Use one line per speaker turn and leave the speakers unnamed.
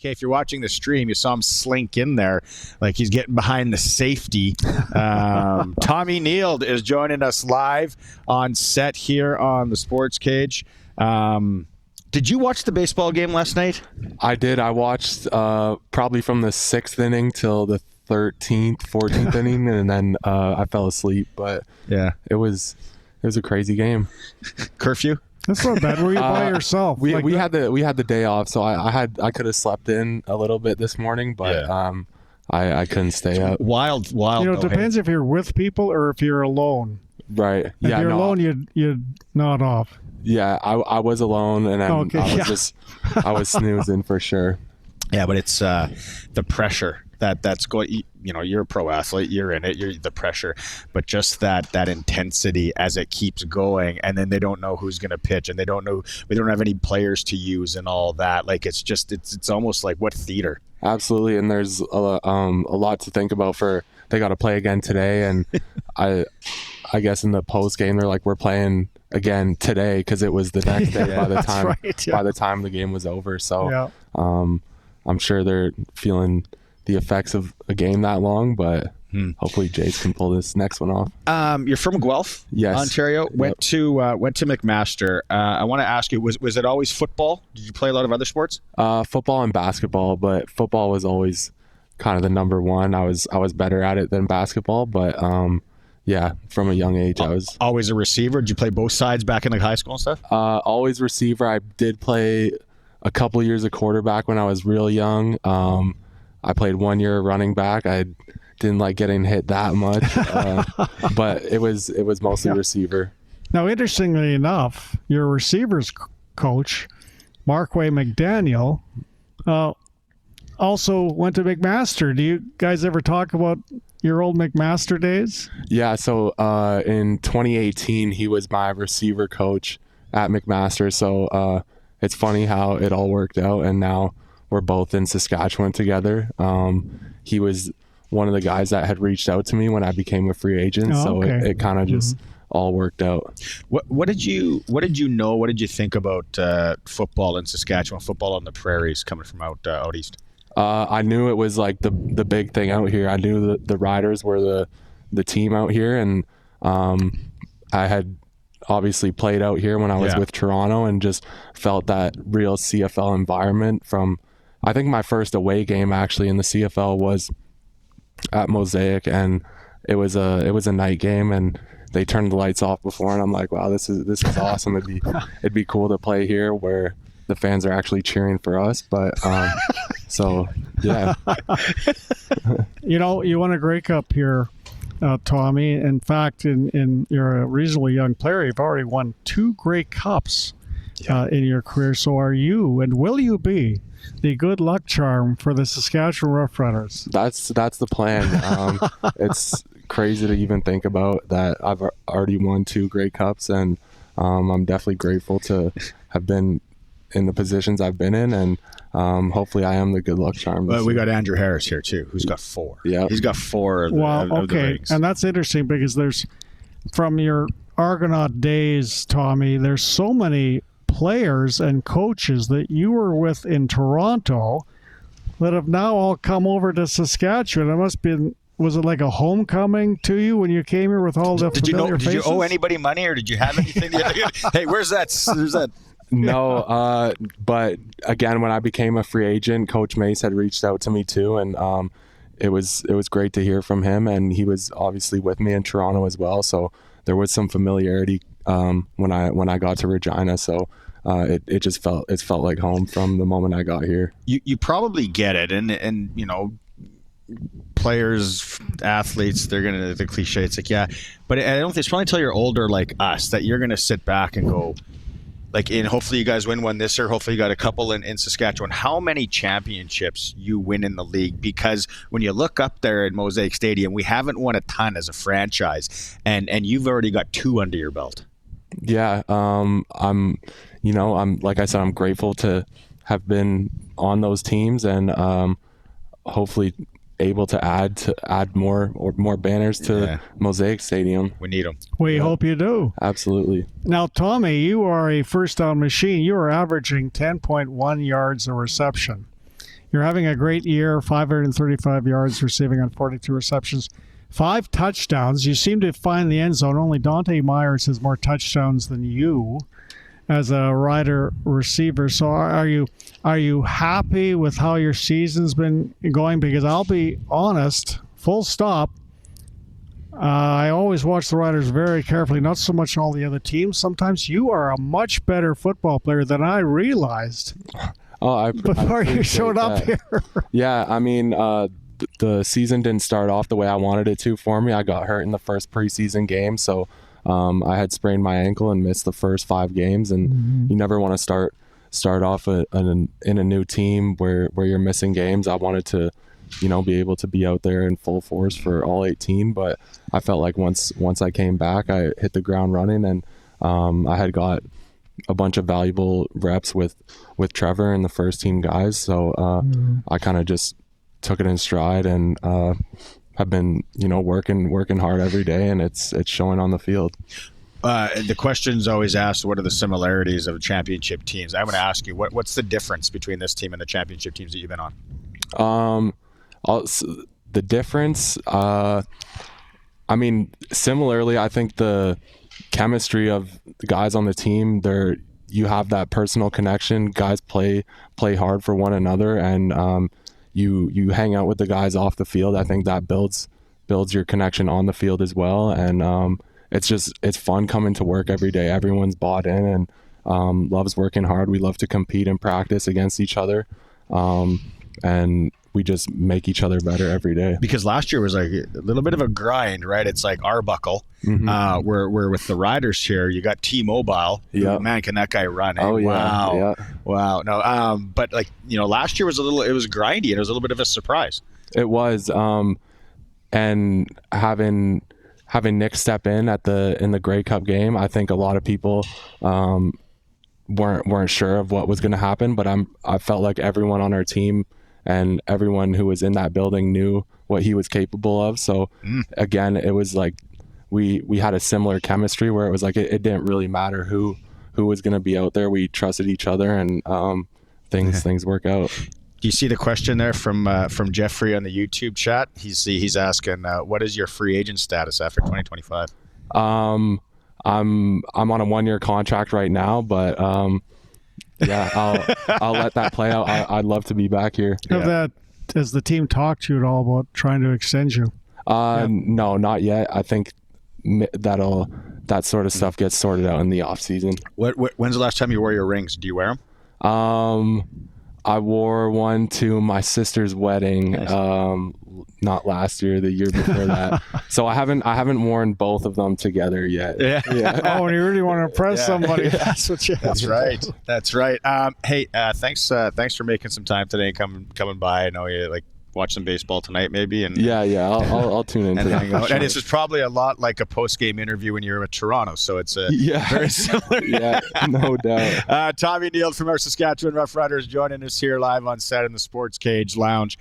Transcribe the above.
Okay, if you're watching the stream, you saw him slink in there like he's getting behind the safety. Tommy Nield is joining us live on set here on the Sports Cage. Did you watch the baseball game last night?
I did. I watched probably from the 6th inning till the 13th, 14th inning, and then I fell asleep. But
yeah,
it was a crazy game. Curfew?
That's not bad. Were you by yourself?
We had the day off, so I could have slept in a little bit this morning, but yeah. I couldn't stay up.
Wild.
You know, it depends if you're with people or if you're alone.
Right.
If you're alone, you'd nod off.
Yeah, I was alone, and I was snoozing for sure.
Yeah, but it's the pressure that's going. You know, you're a pro athlete, you're in it, you're the pressure, but just that intensity as it keeps going, and then they don't know who's going to pitch, and we don't have any players to use and all that. Like it's almost like what theater.
Absolutely, and there's a lot to think about. They got to play again today, and I guess in the post game they're like, we're playing again today because it was the next day by the time the game was over. So I'm sure they're feeling the effects of a game that long, but hopefully Jace can pull this next one off.
You're from Guelph,
yes,
Ontario. Yep. Went to McMaster. I want to ask you, was it always football? Did you play a lot of other sports?
Football and basketball, but football was always kind of the number one. I was better at it than basketball, but yeah, from a young age, I was
always a receiver. Did you play both sides back in like high school and stuff?
Always receiver. I did play a couple years of quarterback when I was real young. I played 1 year running back. I didn't like getting hit that much, but it was mostly receiver.
Now, interestingly enough, your receivers coach, Markway McDaniel, also went to McMaster. Do you guys ever talk about your old McMaster days?
Yeah, so in 2018, he was my receiver coach at McMaster. So it's funny how it all worked out, and now we're both in Saskatchewan together. He was one of the guys that had reached out to me when I became a free agent, so it kind of just all worked out.
What did you know? What did you think about football in Saskatchewan, football on the prairies coming from out east?
I knew it was like the big thing out here. I knew the Riders were the team out here, and I had obviously played out here when I was with Toronto and just felt that real CFL environment from, I think my first away game actually in the CFL was at Mosaic, and it was a night game, and they turned the lights off before, and I'm like, wow, this is awesome. It'd be cool to play here where the fans are actually cheering for us. But so yeah.
You know, you won a Grey Cup here, Tommy. In fact, you're a reasonably young player. You've already won 2 Grey Cups in your career. So are you, and will you be, the good luck charm for the Saskatchewan Roughriders?
That's the plan. It's crazy to even think about that. I've already won 2 Grey Cups, and I'm definitely grateful to have been in the positions I've been in, and hopefully I am the good luck charm.
Well, we got Andrew Harris here too, who's got 4.
Yeah,
he's got 4 of the rings.
And that's interesting because there's, from your Argonaut days, Tommy, there's so many players and coaches that you were with in Toronto that have now all come over to Saskatchewan. It must be, was it like a homecoming to you when you came here with all the familiar faces?
Did you owe anybody money, or did you have anything? Hey, where's that?
No, but again, when I became a free agent, Coach Mace had reached out to me too, and it was great to hear from him, and he was obviously with me in Toronto as well, so there was some familiarity when I got to Regina, so it just felt like home from the moment I got here.
You probably get it, and you know, players, athletes, they're gonna, the cliche, it's like, yeah, but I don't think it's probably until you're older like us that you're gonna sit back and go, like, and hopefully you guys win one this year. Hopefully you got a couple in Saskatchewan. How many championships you win in the league? Because when you look up there at Mosaic Stadium, we haven't won a ton as a franchise, and you've already got 2 under your belt.
Yeah, I'm like I said, I'm grateful to have been on those teams, and hopefully able to add more banners to Mosaic Stadium.
We need them.
We hope you do.
Absolutely.
Now, Tommy, you are a first down machine. You are averaging 10.1 yards a reception. You're having a great year, 535 yards receiving on 42 receptions, 5 touchdowns. You seem to find the end zone. Only Dante Myers has more touchdowns than you as a Rider receiver. So are you happy with how your season's been going? Because I'll be honest, full stop, I always watch the Riders very carefully, not so much all the other teams. Sometimes you are a much better football player than I realized before you showed up here.
Yeah, I mean, the season didn't start off the way I wanted it to for me. I got hurt in the first preseason game, so I had sprained my ankle and missed the first 5 games, and you never want to start off in a new team where you're missing games. I wanted to be able to be out there in full force for all 18, but I felt like once I came back, I hit the ground running, and I had got a bunch of valuable reps with Trevor and the first team guys. So I kind of just took it in stride, and have been working hard every day, and it's showing on the field.
The question's always asked, what are the similarities of championship teams? I'm going to ask you, what's the difference between this team and the championship teams that you've been on?
The difference, I mean, similarly, I think the chemistry of the guys on the team, you have that personal connection. Guys play hard for one another, and you hang out with the guys off the field. I think that builds your connection on the field as well, and it's fun coming to work every day. Everyone's bought in and loves working hard. We love to compete and practice against each other, and we just make each other better every day. Because
last year was like a little bit of a grind, right? It's like Arbuckle. Where with the Riders here, you got T-Mobile.
Yeah.
Man, can that guy run?
Oh, yeah.
Wow.
Yeah.
Wow. No, but last year was it was grindy, and it was a little bit of a surprise.
It was, and having Nick step in in the Grey Cup game, I think a lot of people weren't sure of what was going to happen, but I felt like everyone on our team and everyone who was in that building knew what he was capable of. So again, it was like we had a similar chemistry where it was like it didn't really matter who was going to be out there. We trusted each other, and things work out.
Do you see the question there from Jeffrey on the YouTube chat? He's asking, what is your free agent status after 2025?
I'm on a 1-year contract right now, but yeah, I'll let that play out. I'd love to be back here.
Has the team talked to you at all about trying to extend you?
No, not yet. I think that sort of stuff gets sorted out in the off season.
When's the last time you wore your rings? Do you wear them?
I wore one to my sister's wedding. Nice. Not last year, the year before that. So I haven't worn both of them together yet. Yeah.
Oh, and you really want to impress somebody. That's what you have.
That's right. Hey, thanks for making some time today and coming by. I know you watch some baseball tonight maybe, and
I'll tune in
and hang out. And this is probably a lot like a post-game interview when you're with Toronto, so it's very similar.
Yeah, no doubt.
Tommy Nield from our Saskatchewan Roughriders joining us here live on set in the Sports Cage Lounge.